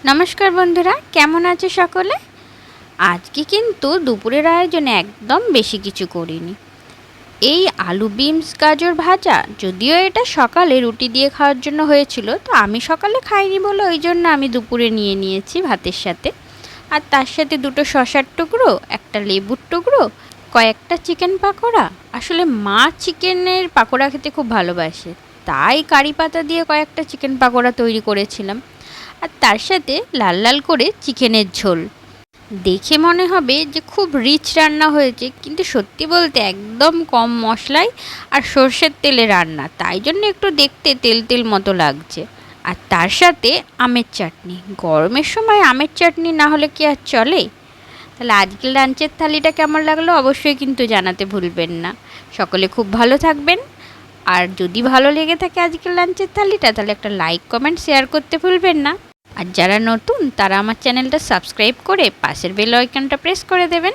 নমস্কার বন্ধুরা, কেমন আছে সকলে? আজকে কিন্তু দুপুরের আয়োজনে একদম বেশি কিছু করিনি। এই আলু বিনস গাজর ভাজা, যদিও এটা সকালে রুটি দিয়ে খাওয়ার জন্য হয়েছিল, তো আমি সকালে খাইনি বলে ওই জন্য আমি দুপুরে নিয়ে নিয়েছি ভাতের সাথে। আর তার সাথে দুটো শসার টুকরো, একটা লেবুর টুকরো, কয়েকটা চিকেন পাকোড়া। আসলে মা চিকেনের পাকোড়া খেতে খুব ভালোবাসে, তাই কারি পাতা দিয়ে কয়েকটা চিকেন পাকোড়া তৈরি করেছিলাম। আর তার সাথে লাল লাল করে চিকেনের ঝোল। দেখে মনে হবে যে খুব রিচ রান্না হয়েছে, কিন্তু সত্যি বলতে একদম কম মশলায় আর সর্ষের তেলে রান্না, তাই জন্য একটু দেখতে তেল তেল মতো লাগছে। আর তার সাথে আমের চাটনি। গরমের সময় আমের চাটনি না হলে কি আর চলে? তাহলে আজকের লাঞ্চের থালিটা কেমন লাগলো অবশ্যই কিন্তু জানাতে ভুলবেন না। সকলে খুব ভালো থাকবেন। আর যদি ভালো লেগে থাকে আজকের লাঞ্চের থালিটা, তাহলে একটা লাইক কমেন্ট শেয়ার করতে ভুলবেন না। আর যারা নতুন তারা আমার চ্যানেলটা সাবস্ক্রাইব করে পাশের বেল আইকনটা প্রেস করে দেবেন।